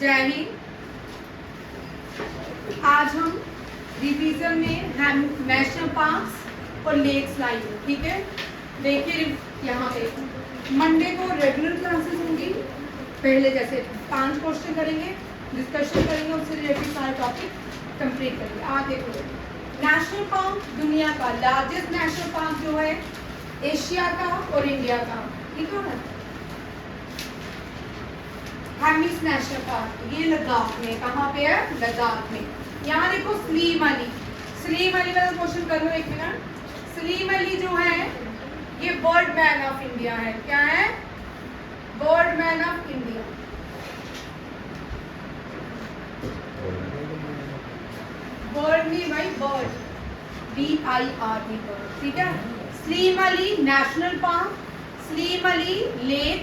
जय हिंद। आज हम रिवीजन में नेशनल पार्क्स और लेक्स लाएंगे, ठीक है। देखिए यहाँ पे मंडे को रेगुलर क्लासेस होंगी। पहले जैसे 5 क्वेश्चन करेंगे, डिस्कशन करेंगे, उससे रिलेटेड सारे टॉपिक कंप्लीट करेंगे। आज देखो नेशनल पार्क दुनिया का लार्जेस्ट नेशनल पार्क जो है एशिया का और इंडिया का, ठीक है ना। हेमिस नेशनल पार्क ये लद्दाख में, कहाँ पे है? लद्दाख में। यहाँ देखो सलीम अली वाला क्वेश्चन कर लो एक मिनट। सलीम अली जो है ये बर्ड मैन ऑफ इंडिया है। क्या है? Bird man of India. Bird नहीं भाई, बर्ड BIRD बर्ड, ठीक है। Salim Ali national park, Salim Ali lake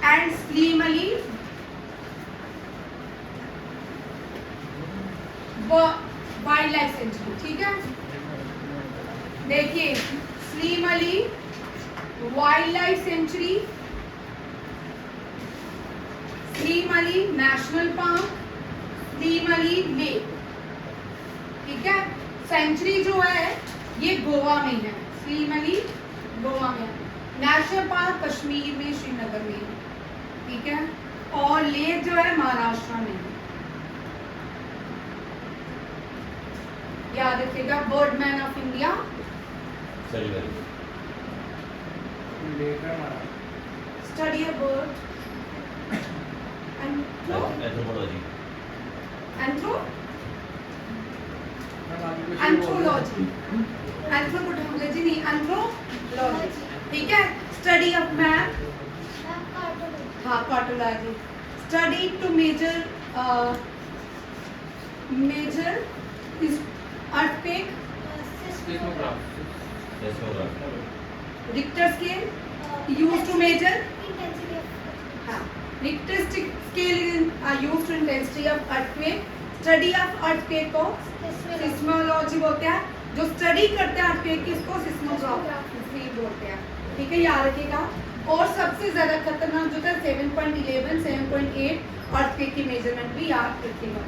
and Salim Ali wild life sanctuary, ठीक है। देखिए Salim Ali wild life sanctuary, Salim Ali national park, Salim Ali lake, ठीक है। सेंचुरी जो है ये गोवा में है, सलीम अली गोवा में है। नेशनल पार्क कश्मीर में, श्रीनगर में है, ठीक है। और लेक जो है महाराष्ट्र में है। याद रखिएगा bird man of India study a bird anthropology, anthropology नहीं, एंथ्रोपोलॉजी, ठीक है। स्टडी ऑफ मैन, हाँ cartology. Study to measure earthquake, Richter scale used to measure, Richter scale is used to intensity of earthquake. Study of earthquake को seismology बोलते हैं। जो study करते हैं earthquake की इसको सिस्मोग्राफी बोलते हैं, ठीक है, याद रखिएगा। और सबसे ज्यादा खतरनाक जो था 7.11, 7.8 earthquake की मेजरमेंट भी याद रखिएगा।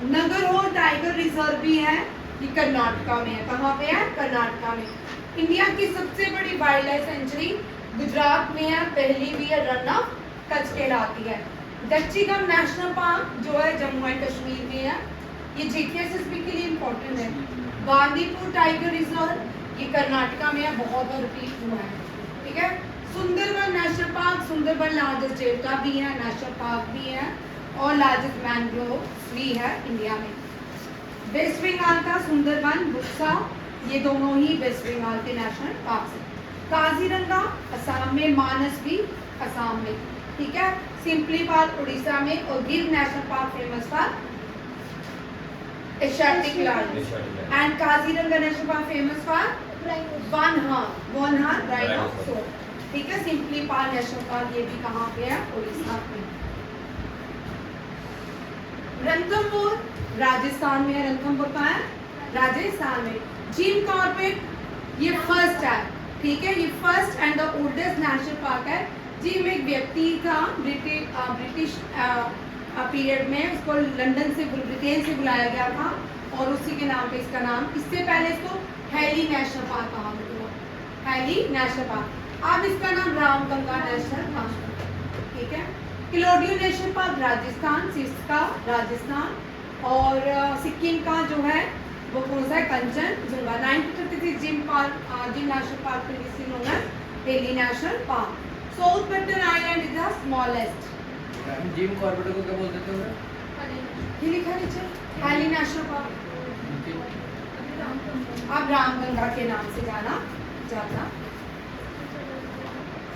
नगरहोर टाइगर रिजर्व भी है, ये कर्नाटका में है। कहाँ पे है? कर्नाटका में। इंडिया की सबसे बड़ी वाइल्ड लाइफ सेंचुरी गुजरात में है, पहली भी है, रन ऑफ कच्छ कहलाती है। दक्षिणम नेशनल पार्क जो है जम्मू एंड कश्मीर में है, ये GKSSB के लिए इम्पोर्टेंट है। बांदीपुर टाइगर रिजर्व ये कर्नाटका में है, बहुत बार रिपीट हुआ है, ठीक है। Sundarban national park, Sundarban largest delta भी है, नेशनल पार्क भी है, और लार्जेस्ट मैंग्रोव भी है इंडिया में। वेस्ट बंगाल का सुंदरबन, बुक्सा, ये दोनों ही वेस्ट बंगाल के नेशनल पार्क हैं। काजीरंगा असम में, मानस भी असम में, ठीक है। सिंपली पार्क उड़ीसा में, और गिर national park famous for Asiatic Lions and Kaziranga national park famous for one horn rhinoceros, ठीक है। सिंपली पार्क नेशनल पार्क ये भी कहाँ पे है? उड़ीसा में। रणथंभौर राजस्थान में है। रणथंभौर कहाँ है? राजस्थान में। जिम कॉर्बेट ये फर्स्ट है, ठीक है, ये first and the oldest national park है। जिम एक व्यक्ति था, ब्रिटिश पीरियड में, उसको लंदन से, ब्रिटेन से बुलाया गया था, और उसी के नाम पे इसका नाम, इससे पहले इसको हैली नेशनल पार्क कहा गया, हैली नेशनल पार्क। अब इसका नाम रामगंगा नेशनल पार्क, ठीक है। किलोडियो नेशनल पार्क राजस्थान, सिरसा राजस्थान, और सिक्किम का जो है वो कौन सा है? Kanchenjunga. 1933 Jim national park previously known as Hailey national park. South western island is the smallest. Jim Corbett को क्या बोलते थे? ये लिखा नीचे हैली नेशनल पार्क, अब रामगंगा के नाम से जाना जाता।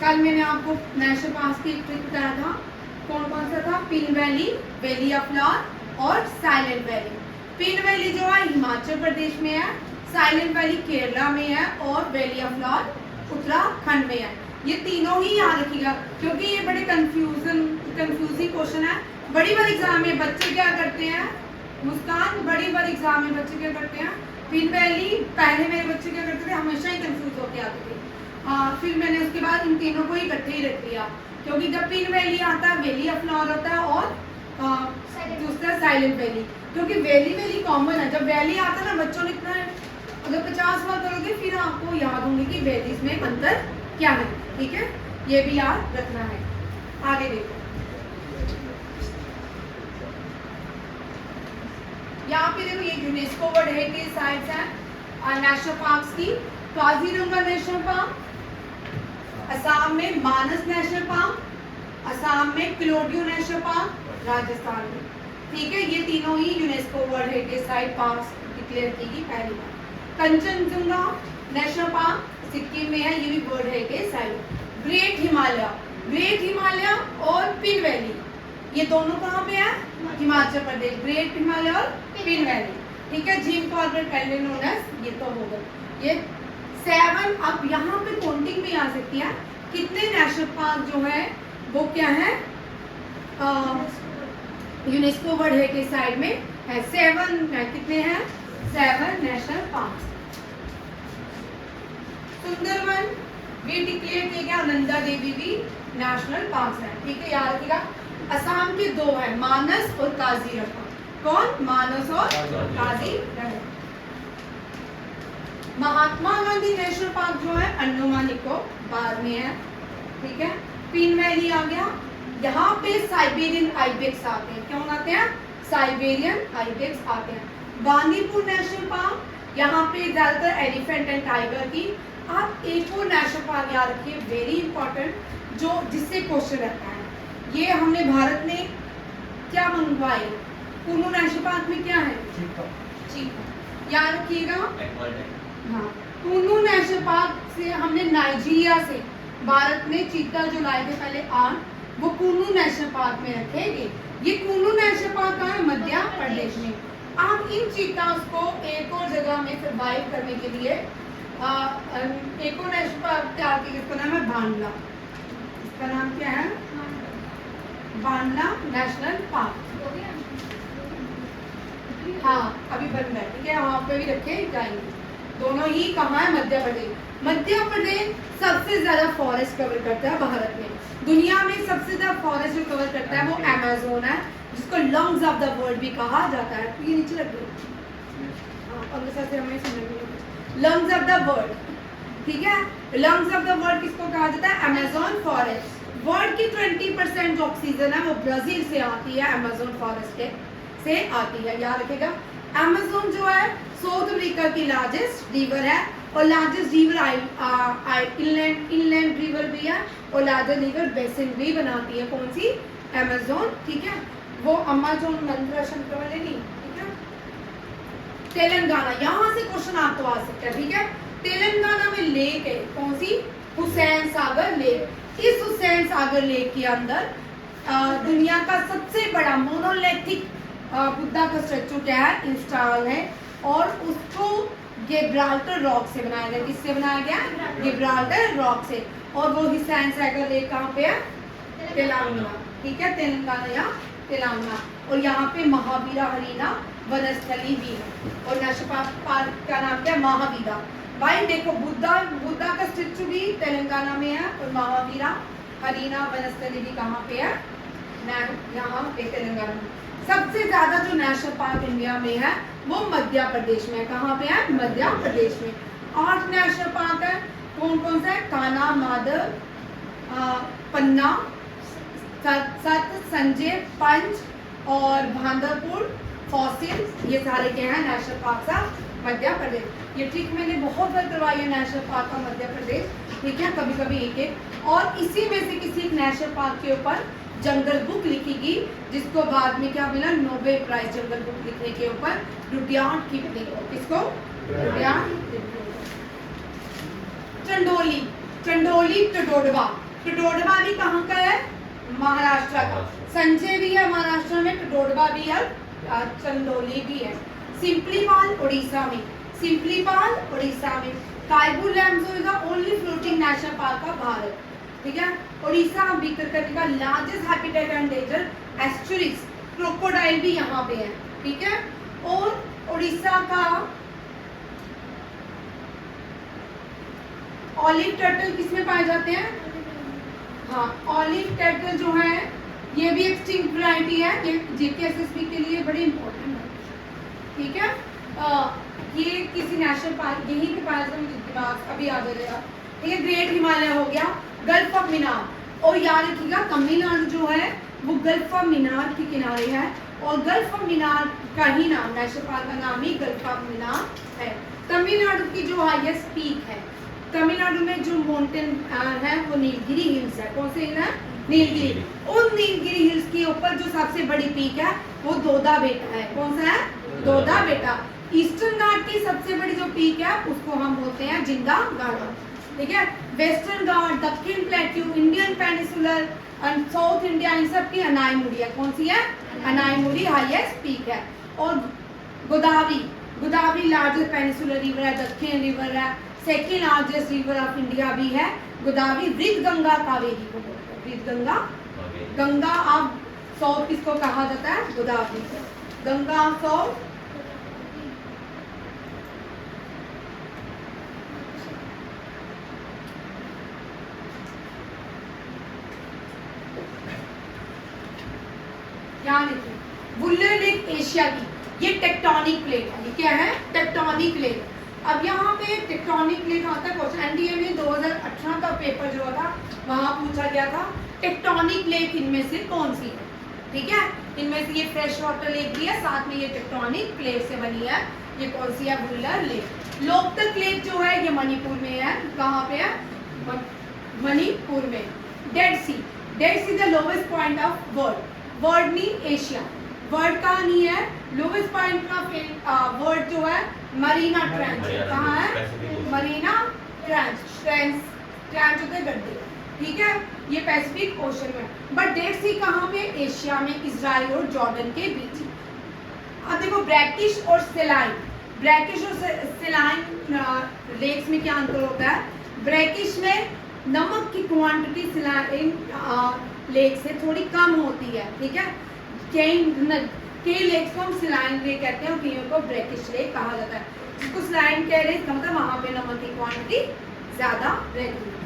कल मैंने आपको नेशनल पार्क की एक ट्रिक बताया था, कौन कौन सा था? Pin valley, valley of flower और साइलेंट वैली। पिन वैली जो है हिमाचल प्रदेश में है, साइलेंट वैली केरला में है, और वैली ऑफ फ्लावर उत्तराखंड में है। ये तीनों ही याद रखिएगा, क्योंकि ये बड़े कंफ्यूजिंग क्वेश्चन है। बड़ी बार एग्जाम में बच्चे क्या करते हैं, मुस्कान, बड़ी बार एग्जाम में बच्चे क्या करते हैं? पिन वैली, पहले मेरे बच्चे क्या करते थे, हमेशा ही कंफ्यूज होके आते थे। फिर मैंने उसके बाद इन तीनों को इकट्ठे ही रख लिया, क्योंकि जब पिन वैली आता है, वैली ऑफ फ्लावर होता है और साइलेंट वैली, क्योंकि वैली वैली कॉमन है। जब वैली आता है ना बच्चों ने इतना, अगर 50 बार करोगे फिर आपको याद होंगे कि वैलीज में अंतर क्या है। ठीक है, ये भी याद रखना है। आगे देखो, यहाँ पे देखो ये यूनेस्को वर्ल्ड हेरिटेज साइट्स हैं नेशनल पार्क्स की। काजीरंगा नेशनल पार्क, असम में मानस नेशनल पार्क, असम में क्लोडियो नेशनल पार्क, राजस्थान में। ठीक है, ये तीनों ही UNESCO world heritage site parks declare की गई पहली बार। कंचनजंगा नेशनल पार्क सिक्किम में है, ये भी world heritage site. Great Himalaya और पिन वैली, ये दोनों कहाँ पे है? हिमाचल प्रदेश। ग्रेट हिमालय और पिन वैली। ठीक है, जिम कॉर्बेट पहले नोन एज, ये तो होगा ये 7। अब यहाँ पे काउंटिंग भी आ सकती है, कितने नेशनल पार्क जो है वो क्या है यूनेस्को वर्ल्ड हेरिटेज साइट में है। 7 कितने हैं? 7 नेशनल पार्क। सुंदरवन भी डिक्लेयर किया गया, नंदा देवी भी नेशनल पार्क है। ठीक है, याद रखिएगा। असम के 2 है, मानस और काजीरंगा। कौन? मानस और काजीरंगा। महात्मा गांधी नेशनल पार्क जो है अंडमान निकोबार में है। ठीक है, पिन वैली आ गया। यहाँ पे साइबेरियन आइबेक्स आते हैं। क्यों आते हैं? साइबेरियन आइबेक्स आते हैं। बांदीपुर नेशनल पार्क, यहाँ पे ज्यादातर एलिफेंट एंड टाइगर की। आप एक और नेशनल पार्क याद रखिए, वेरी इंपॉर्टेंट, जो जिससे क्वेश्चन रहता है। ये हमने भारत ने क्या मंगवाई? कुल्लू नेशनल पार्क में क्या है? चीता। याद रखिएगा। हाँ, कुल्लू नेशनल पार्क से हमने नाइजीरिया से भारत ने चीता जो लाए थे पहले 8, वो कुल्लू नेशनल पार्क में रखेंगे। ये कुल्लू नेशनल पार्क कहाँ है? मध्य प्रदेश में। आप इन चीतास को एक और जगह में सर्वाइव करने के लिए एक और नेशनल पार्क तैयार किया, इसका नाम है बांडला। इसका नाम क्या है? Bandla national park. हाँ, अभी बन रहा है। ठीक है, वहाँ पे भी रखे जाएंगे। दोनों ही कहाँ है? मध्य प्रदेश। मध्य प्रदेश सबसे ज्यादा फॉरेस्ट कवर करता है भारत में। दुनिया में सबसे ज्यादा फॉरेस्ट जो कवर करता है वो अमेज़न है, जिसको लंग्स ऑफ द वर्ल्ड भी कहा जाता है। तो ये नीचे रख दो। से हमें लंग्स ऑफ द वर्ल्ड। ठीक है, लंग्स ऑफ द वर्ल्ड किसको कहा जाता है? Amazon forest. वर्ल्ड की 20% जो ऑक्सीजन है वो ब्राजील से आती है, अमेज़न फॉरेस्ट से आती है। याद रखिएगा। अमेज़न जो है साउथ अफ्रीका की लार्जेस्ट रिवर है और लार्जेस्ट रिवर इनलैंड रिवर भी है और लार्जेस्ट रिवर बेसिन भी बनाती है। कौन सी? अमेज़न। ठीक है, वो अमेज़न मंत्र शंकर वाले नहीं। ठीक है, तेलंगाना, यहाँ से क्वेश्चन आपको आ सकता है। ठीक है, तेलंगाना में लेक है, कौन सी? हुसैन सागर लेक। इस हुसैन सागर लेक के अंदर दुनिया का सबसे बड़ा मोनोलिथिक बुद्धा का स्टैचू क्या है? इंस्टॉल है और उसको गिब्राल्टर रॉक से बनाया गया। किससे बनाया गया? गिब्राल्टर रॉक से। और वो हुसैन सागर लेक कहाँ पे है? तेलंगाना। ठीक है, तेलंगाना या तेलंगाना। और यहाँ पे महावीरा हरीना वनस्थली भी है और नेशनल पार्क का नाम क्या है? महावीरा। भाई देखो, बुद्धा का स्टैचू भी तेलंगाना में है और महावीरा हरीना वनस्थली भी कहाँ पे है? यहाँ पे तेलंगाना में। सबसे ज्यादा जो नेशनल पार्क इंडिया में है वो मध्य प्रदेश में है। कहाँ पे है? मध्य प्रदेश में। 8 नेशनल पार्क है। कौन कौन सा है? कान्हा, माधव, पन्ना, सत, संजय, पंच और भांडरपुर फॉसिल, ये सारे क्या हैं? नेशनल पार्क का मध्य प्रदेश। ये ट्रिक मैंने बहुत बार करवाई है, नेशनल पार्क का मध्य प्रदेश। ठीक है, कभी कभी एक और इसी में से किसी एक नेशनल पार्क के ऊपर जंगल बुक लिखी गई, जिसको बाद में क्या मिला? नोबेल प्राइज जंगल बुक लिखने के ऊपर रुडयार्ड किपलिंग को। किसको? रुडयार्ड। चंडोली टडोडवा भी कहाँ का है? महाराष्ट्र का। संजय भी है महाराष्ट्र में, टडोडवा भी है, चंदौली भी है। सिंपलीपाल उड़ीसा में। Keibul Lamjao is the only floating national park of Bharat. ठीक है, उड़ीसा बीतरकनी का largest habitat endangered estuaries crocodile भी यहाँ पे है। ठीक है, और उड़ीसा का ऑलिव टर्टल किसमें पाए जाते हैं? हाँ, ऑलिव टर्टल जो है ये भी एक्सटिंक्ट वैरायटी है, ये जेकेएसएसबी के लिए बड़ी इंपॉर्टेंट है, ठीक है। ये किसी नेशनल पार्क यहीं पे पाया था, मुझे दिमाग अभी आ जाएगा। ये ग्रेट हिमालय हो गया, गल्फ ऑफ मीनार, और याद रखिएगा तमिलनाडु जो है वो गल्फ ऑफ मीनार के किनारे है, और गल्फ ऑफ मीनार का ही नाम, नेशनल पार्क का नाम ही गल्फ ऑफ मीनार है। तमिलनाडु की जो हाईएस्ट पीक है, तमिलनाडु में जो माउंटेन है वो नीलगिरी हिल्स है। कौन से हिल है? नीलगिरी। उन नीलगिरी हिल्स के ऊपर जो सबसे बड़ी पीक है वो दोदा बेटा है। कौन सा है? दोदा बेटा। ईस्टर्न घाट की सबसे बड़ी जो पीक है उसको हम बोलते हैं जिंदा गाड़ा, ठीक है। वेस्टर्न घाट, दक्षिण plateau, Indian peninsular and south India, इन सब की अनाईमुड़ी है। कौन सी है? अनाईमुड़ी हाईएस्ट पीक है। और Godavari, Godavari largest peninsular river है, दक्षिण रिवर है, second largest river of India भी है गोदावरी। वृद्ध गंगा कावेरी को बोलते हैं, वृद्ध गंगा, गंगा ऑफ साउथ किसको कहा जाता है? गोदावरी को। गंगा ऑफ साउथ, यहाँ देखिए वुलर लेक एशिया की, ये टेक्टोनिक प्लेट है। ये क्या है? Tectonic plate. अब यहाँ पे टेक्टोनिक प्लेट आता है क्वेश्चन, एनडीए में 2018 का पेपर जो था वहाँ पूछा गया था टेक्टोनिक प्लेट इनमें से कौन सी है, ठीक है। इनमें से ये फ्रेश वाटर लेक भी है, साथ में ये टेक्टोनिक प्लेट से बनी है। ये कौन सी है? वुलर लेक। लोकतक लेक जो है ये मणिपुर में है। कहाँ पे है? मणिपुर में। Dead Sea, Dead Sea the lowest point of world, world mean Asia. World का नहीं है, लोवेस्ट पॉइंट का वर्ल्ड जो है मरीना ट्रेंच। कहाँ है? मरीना ट्रेंच, ट्रेंच होते हैं गड्ढे, ठीक है। ये पैसिफिक ओशन में। बट डेड सी कहाँ पे? एशिया में, इजराइल और जॉर्डन के बीच। अब देखो ब्रैकिश और सेलाइन, ब्रैकिश और सेलाइन लेक्स में क्या अंतर होता है? ब्रैकिश में नमक की क्वांटिटी सेलाइन लेक से थोड़ी कम होती है, ठीक है। कई लेक्स को हम सेलाइन लेक कहते हैं और कईयों को ब्रैकिश लेक कहा जाता है। जिसको सेलाइन कह रहे हैं इसका मतलब वहां पे नमक की क्वांटिटी ज्यादा रहती है।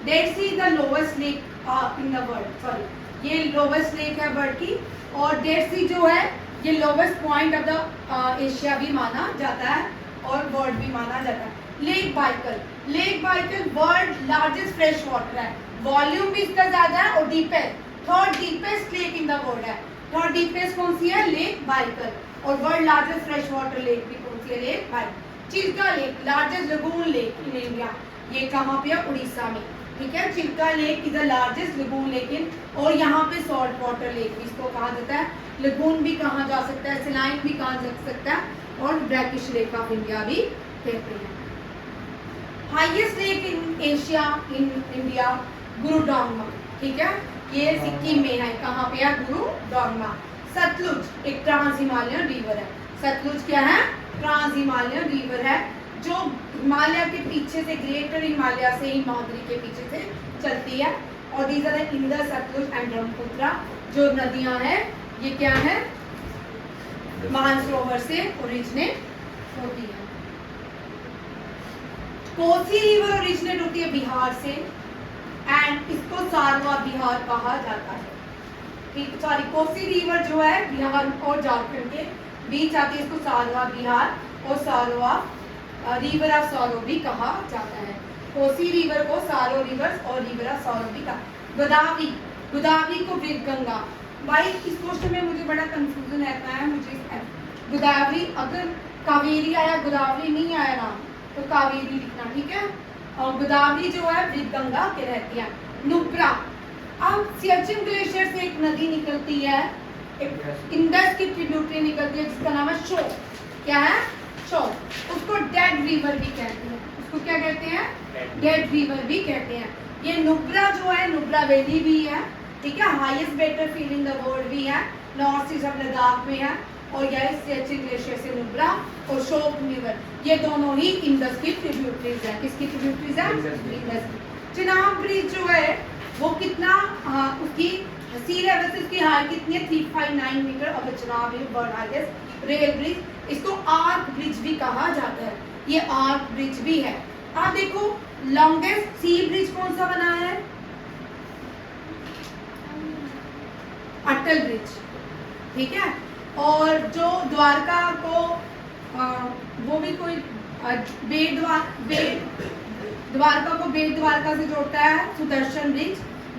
Dead Sea the lowest lake in the world, sorry ये लोवेस्ट लेक है वर्ल्ड की, और डेड सी जो है ये lowest point of the Asia भी माना जाता है और वर्ल्ड भी माना जाता है। Lake Baikal, lake Baikal world largest fresh water है, वॉल्यूम भी इसका ज्यादा है और deepest, third deepest lake in the world है। थर्ड डीपेस्ट कौन सी है? Lake Baikal. और world largest fresh water lake भी कौन सी है? Lake Baikal. Chilika lake, largest lagoon lake in India, ये कहाँ पे है? उड़ीसा में, ठीक है। Chilka lake is the largest lagoon lake in, और यहाँ पे सॉल्ट वाटर लेक भी इसको कहा जाता है। लगून भी कहा जा सकता है, सेलाइन भी कहा जा सकता है, और ब्रैकिश लेक ऑफ इंडिया भी कहते हैं। Highest lake in Asia in India Gurudongmar, ठीक है। ये सिक्किम में है। कहाँ पे है? गुरुडोंगमा। सतलुज एक ट्रांस हिमालयन रिवर है। सतलुज क्या है? ट्रांस हिमालयन रिवर है जो हिमालय के पीछे से, ग्रेटर हिमालय से हिमाद्री के पीछे से चलती है। और these are the Indus, Sutlej and Brahmaputra जो नदियां हैं ये क्या है? मानसरोवर से ओरिजिनेट होती है। कोसी रिवर ओरिजिनेट होती है बिहार से, एंड इसको सारवा बिहार कहा जाता है, ठीक। सॉरी, कोसी रिवर जो है बिहार और झारखंड के बीच आती है, इसको सारवा बिहार और सारवा रिवर ऑफ सॉरो भी कहा जाता है। कोसी रिवर को सारो रिवर और रिवर ऑफ सॉरो भी कहा। गोदावरी, गोदावरी को वृद्ध गंगा। भाई इस क्वेश्चन में मुझे बड़ा कंफ्यूजन रहता है, मुझे गोदावरी, अगर कावेरी आया गोदावरी नहीं आया ना तो कावेरी लिखना, ठीक है। और गोदावरी जो है वृद्ध गंगा के रहती है। नुब्रा, अब सियाचिन ग्लेशियर से एक नदी निकलती है, एक इंडस की ट्रिब्यूटरी निकलती है जिसका नाम है शो। क्या है? शो। उसको डेड रिवर भी कहते हैं। उसको क्या कहते हैं? डेड रिवर भी कहते हैं। ये नुब्रा जो है, नुब्रा वैली भी है, ठीक है। Highest better field in the world भी है, नॉर्थ ईस्ट ऑफ लद्दाख में है। और यह सियाचिन ग्लेशियर से नुब्रा और शोक रिवर, ये दोनों ही इंडस की ट्रिब्यूटरीज है। किसकी ट्रिब्यूटरीज है? इंडस की। चिनाब ब्रिज जो है वो कितना, उसकी सी लेवल से उसकी हाइट कितनी है? 359 मीटर। अब Chenab bridge world highest rail bridge, इसको आर्क ब्रिज भी कहा जाता है। ये आर्क ब्रिज भी है। आप देखो लॉन्गेस्ट सी ब्रिज कौन सा बना है? अटल ब्रिज, ठीक है। और जो द्वारका को वो भी कोई द्वारका को बेट द्वारका से जोड़ता है, सुदर्शन ब्रिज,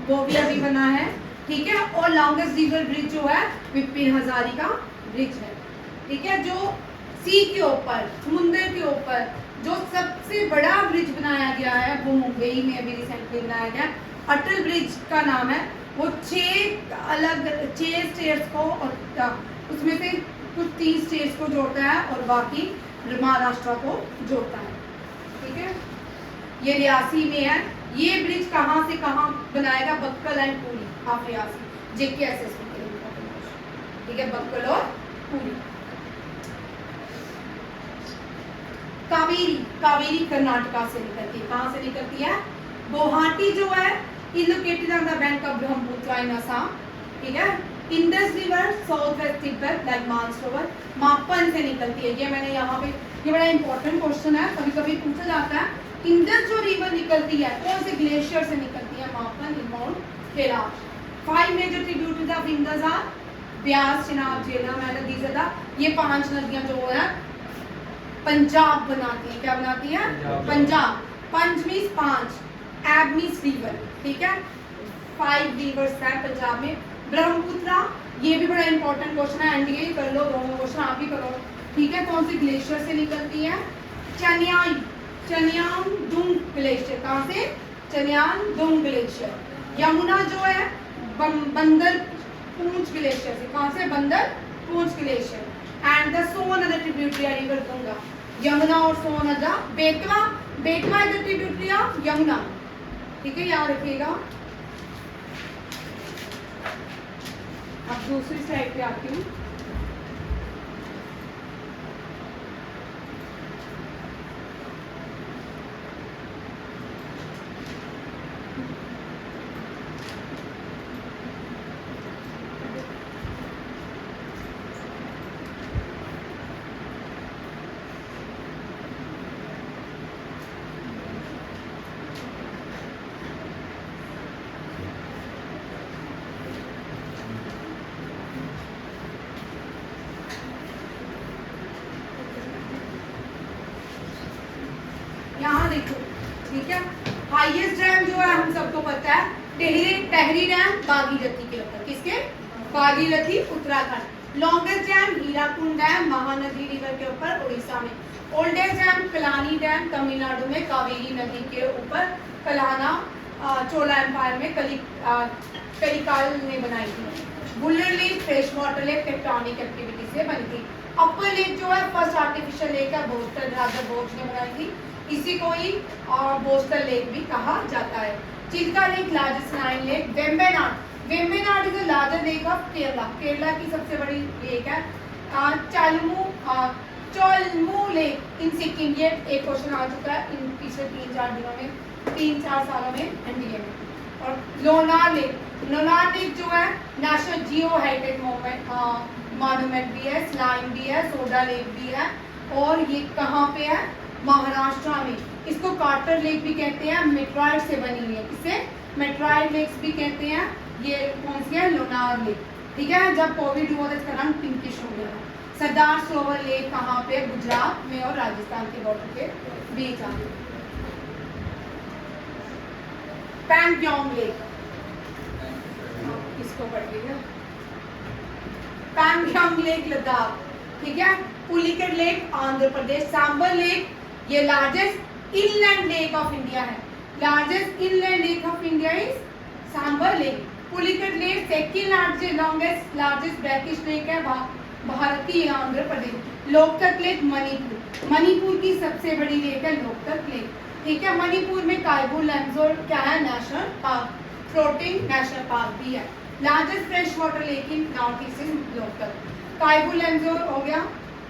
वो भी अभी बना है, ठीक है। और लॉन्गेस्ट रिवर ब्रिज जो है विपिन हजारिका ब्रिज है, ठीक है। जो सी के ऊपर, समुद्र के ऊपर जो सबसे बड़ा ब्रिज बनाया गया है वो मुंबई में अभी रिसेंटली बनाया गया, अटल ब्रिज का नाम है। वो 6 स्टेट्स को और उसमें से कुछ 3 स्टेट्स को जोड़ता है और बाकी महाराष्ट्र को जोड़ता है, ठीक है। ये रियासी में है। ये ब्रिज कहाँ से कहाँ बनाएगा? Bakkal and Puri of Reasi, JKSS में, ठीक है, बक्कल और पुरी। कावेरी कर्नाटका से निकलती है। कहाँ से निकलती है? गुवाहाटी जो है located on the bank of Brahmaputra in Assam, ठीक है। Indus river south west Tibet like Mansarovar Mapam से निकलती है। ये मैंने यहाँ पे, ये बड़ा इंपॉर्टेंट क्वेश्चन है, कभी कभी पूछा जाता है। इंडस जो रिवर निकलती है कौन से ग्लेशियर से निकलती है? मापन, Mount Kailash. 5 major tributaries of Indus are Beas, Chenab, Jhelum, and these are the, ये 5 नदियां जो है पंजाब बनाती है। क्या बनाती है? पंजाब। पंज मीन्स 5, एब मीन्स रिवर, ठीक है। 5 रिवर्स है पंजाब में। ब्रह्मपुत्र, ये भी बड़ा इंपॉर्टेंट क्वेश्चन है, एनडीए कर लो, दोनों क्वेश्चन आप भी करो, ठीक है। कौन सी ग्लेशियर से निकलती है? चनियांगडुंग ग्लेशियर। कहाँ से? चनियांगडुंग ग्लेशियर। यमुना जो है बंदर पूंछ ग्लेशियर से। कहाँ से? Bandar Punch glacier. And the Son other tributary river Ganga. Yamuna और Son other. Betwa is the tributary of Yamuna, ठीक है, याद रखिएगा। अब दूसरी साइड पे आती हूँ। यहाँ देखो, ठीक है। हाईएस्ट डैम जो है हम सबको पता है, टहरी डैम भागीरथी के ऊपर। किसके? Bhagirathi, Uttarakhand. Longest dam Hirakud dam Mahanadi river के ऊपर, उड़ीसा में। Oldest dam Kalani dam Tamil Nadu में, कावेरी नदी के ऊपर, कलाना, चोला एम्पायर में कलिकाल ने बनाई थी। Wular lake fresh water lake tectonic activity से बनी थी। अपर लेक जो है फर्स्ट आर्टिफिशियल लेक है, बोस्टन राजा भोज ने बनाई थी, इसी को ही बोस्टन लेक भी कहा जाता है। Chilka lake largest nine lake. Vembanad is the largest lake of Kerala. Kerala की सबसे बड़ी लेक है। Cholamu lake in Sikkim. ये एक क्वेश्चन आ चुका है इन पिछले 3-4 दिनों में, 3-4 सालों में एनडीए में। और लोनार लेक जो है नेशनल जियो हेरिटेज मॉन्यूमेंट भी है, स्लाइम भी है, सोडा लेक भी है। और ये कहाँ पे है? महाराष्ट्र में। इसको कार्टर लेक भी कहते हैं, मेट्रॉइड से बनी हुई है। इसे मेट्रॉइड लेक्स भी कहते हैं। ये कौन सी है? लोनार लेक, ठीक है। जब कोविड हुआ था इसका रंग पिंकिश हो गया। सरदार सरोवर लेक कहाँ पे? गुजरात में और राजस्थान के बॉर्डर के बीच आती है। पैंगयोंग लेक, इसको पढ़ लीजिए। पैंगयोंग लेक लद्दाख, ठीक है। पुलिकट लेक आंध्र प्रदेश। सांबर लेक, ये largest inland lake of India है। Largest inland lake of India is Sambhar lake. Pulicat lake second largest brackish lake है भारत की, आंध्र प्रदेश। लोकतक लेक मणिपुर की सबसे बड़ी लेक है लोकतक लेक, ठीक है। मणिपुर में कायबू लैमजोर क्या है? National park, floating national park भी है। Largest fresh water lake in north east is Loktak. Keibul Lamjao हो गया।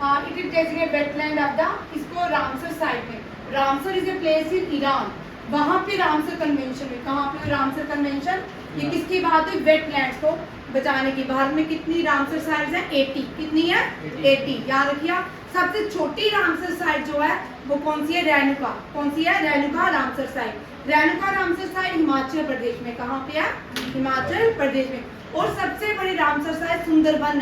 It is designated wetland of the, इसको रामसर साइट में, Ramsar is a place in Iran, वहां पे रामसर कन्वेंशन हुई। कहाँ पे रामसर कन्वेंशन? ये किसकी बात है? वेटलैंड्स को बचाने की। भारत में कितनी रामसर साइट्स हैं? 80। कितनी है? 80, याद रखिए। सबसे छोटी रामसर साइट जो है वो कौन सी है? रेणुका। कौन सी है? Renuka Ramsar site. Renuka Ramsar site Himachal Pradesh में। कहाँ पे है? हिमाचल प्रदेश में। और सबसे बड़ी Ramsar site Sundarban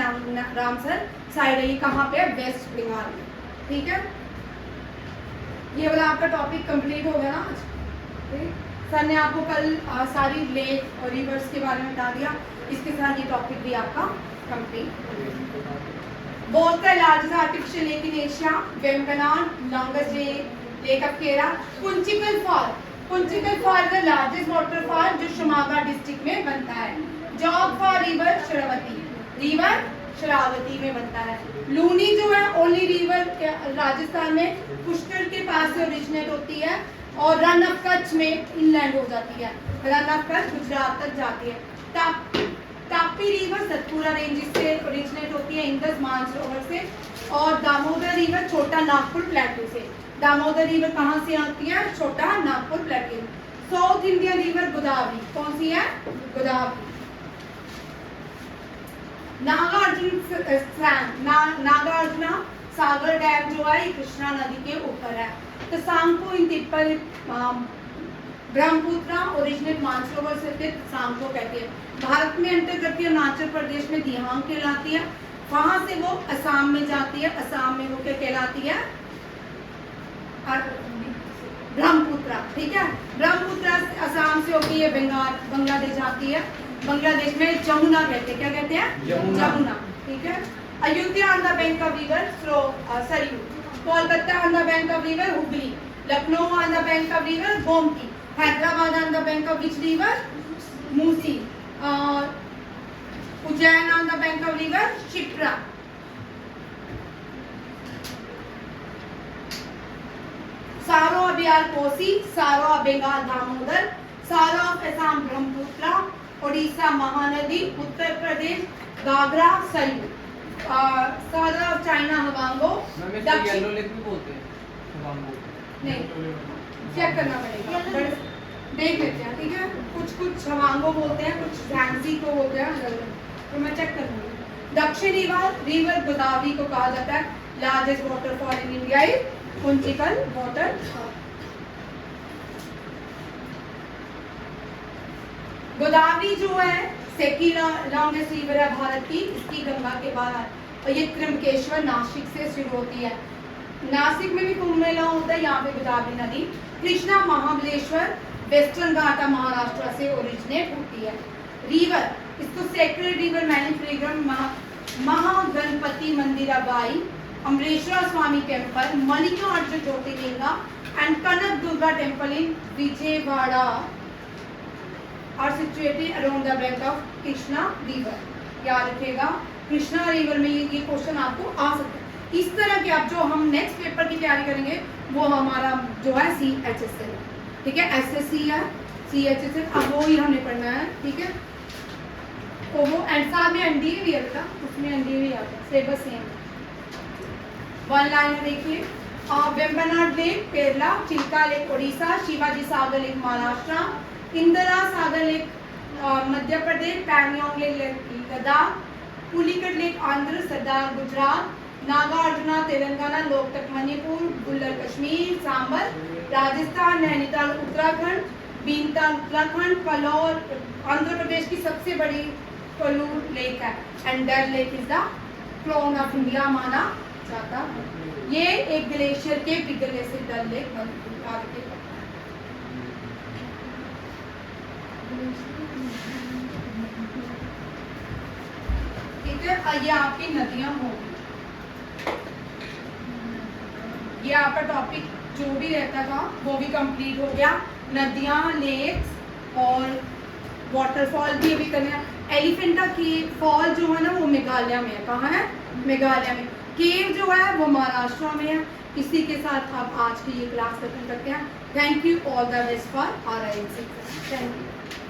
Ramsar site है, ये कहाँ पे है? वेस्ट बंगाल में। ठीक है, ये वाला आपका टॉपिक कंप्लीट हो गया ना आज। ठीक? सर ने आपको कल सारी लेक और रिवर्स के बारे में बता दिया, इसके साथ ये टॉपिक भी आपका कंप्लीट हो गया। Both the largest artificial lake in Asia, Vembanad, longest lake of Kerala, Punchikal Fall. Punchikal Fall is the largest waterfall जो शिवमोगा डिस्ट्रिक्ट में बनता है। जॉग फॉर रिवर शरावती में बनता है। लूनी जो है ओनली रिवर राजस्थान में पुष्कर के पास से ओरिजिनेट होती है और रन ऑफ कच्छ में इनलैंड हो जाती है। रन ऑफ कच्छ गुजरात तक जाती है। तापी रिवर सतपुरा रेंज से ओरिजिनेट होती है, इंडस मानसरोवर से, और दामोदर रिवर छोटा नागपुर प्लेटू से। दामोदर रिवर कहाँ से आती है? छोटा Nagpur प्लेटू। South Indian river Godavari, कौन सी है? गोदावरी। नागार्जुना सागर डैम जो है ये कृष्णा नदी के ऊपर है। तो सांको इन तिप्पल ब्रह्मपुत्रा ओरिजिनेट मानसरोवर से स्थित सांको कहते हैं। भारत में एंटर करती है अरुणाचल प्रदेश में दिहांग कहलाती है, वहां से वो असम में जाती है, असम में वो क्या कहलाती है? ब्रह्मपुत्रा। ठीक है, ब्रह्मपुत्रा असम से होती है बांग्लादेश जाती है, बांग्लादेश में जमुना कहते हैं। क्या कहते हैं? जमुना। ठीक है, Ayodhya on the bank of river Saryu, Kolkata on the bank of river Hooghly, Lucknow on the bank of river Gomti, Hyderabad on the bank of which river? Musi, Ujjain on the bank of river Shipra. सारो अबियार कोसी, सारो ऑफ बंगाल दामोदर, सारो ऑफ असम ब्रह्मपुत्रा, ओडिशा महानदी, उत्तर प्रदेश घाघरा सरयू, सारो ऑफ चाइना हवांगो, येलो लेक भी बोलते हैं हवांगो। नहीं, check करना पड़ेगा, देख लेते हैं। ठीक है, कुछ हवांगो बोलते हैं, कुछ झांसी को बोलते हैं, तो मैं चेक करूंगी। दक्षिण रिवर गोदावरी को कहा जाता है। Largest waterfall in India is Kunchikal waterfall. Godavari जो है सेकंड लॉन्गेस्ट रिवर है भारत की, इसकी गंगा के बाद, और ये त्र्यंबकेश्वर नासिक से शुरू होती है। नासिक में भी कुंभ मेला होता है, यहाँ पे गोदावरी नदी। कृष्णा महाबलेश्वर वेस्टर्न घाटा महाराष्ट्र से ओरिजिनेट होती है। रिवर, इसको सेक्रेड रिवर मैनिफ्रेगम, महागणपति मंदिराबाई, Amareshwar Swami temple, Mallikarjun Jyotirlinga and Kanak Durga temple in Vijayawada are situated around the bank of Krishna river. याद रखिएगा, कृष्णा रिवर में ये क्वेश्चन आपको आ सकता है। इस तरह के आप जो हम नेक्स्ट पेपर की तैयारी करेंगे वो हमारा जो है CHSL है। ठीक है, SSC है, CHSL, अब वो ही हमने पढ़ना है। ठीक है, तो वो साथ में NDA भी है बेटा, उसमें NDA भी आता है, सिलेबस सेम। वन लाइन देखिए, Vembanad lake Kerala, Chilka lake Orissa, Shivaji Sagar lake Maharashtra, Indira Sagar lake Madhya Pradesh, Pangong lake Ladakh, Pulicat lake Andhra, Sardar Gujarat, Nagarjuna Telangana, Loktak Manipur, Wular Kashmir, Sambhar Rajasthan, Nainital Uttarakhand, Bhimtal Uttarakhand, Kolleru Andhra Pradesh की सबसे बड़ी कोल्लूर लेक है, and Dal lake is the crown of India माना जाता है। ये एक ग्लेशियर के पिघलने से डल लेक बनती है। ठीक है, ये आपकी नदियां होंगी। ये आपका टॉपिक जो भी रहता था वो भी कंप्लीट हो गया। नदियां, लेक्स और वाटरफॉल भी अभी करना। एलिफेंटा केव फॉल जो है ना वो मेघालय में है। कहाँ है? मेघालय में। केव जो है वो महाराष्ट्र में है। इसी के साथ आप आज की ये क्लास खत्म करते हैं। Thank you all the best for our thank you.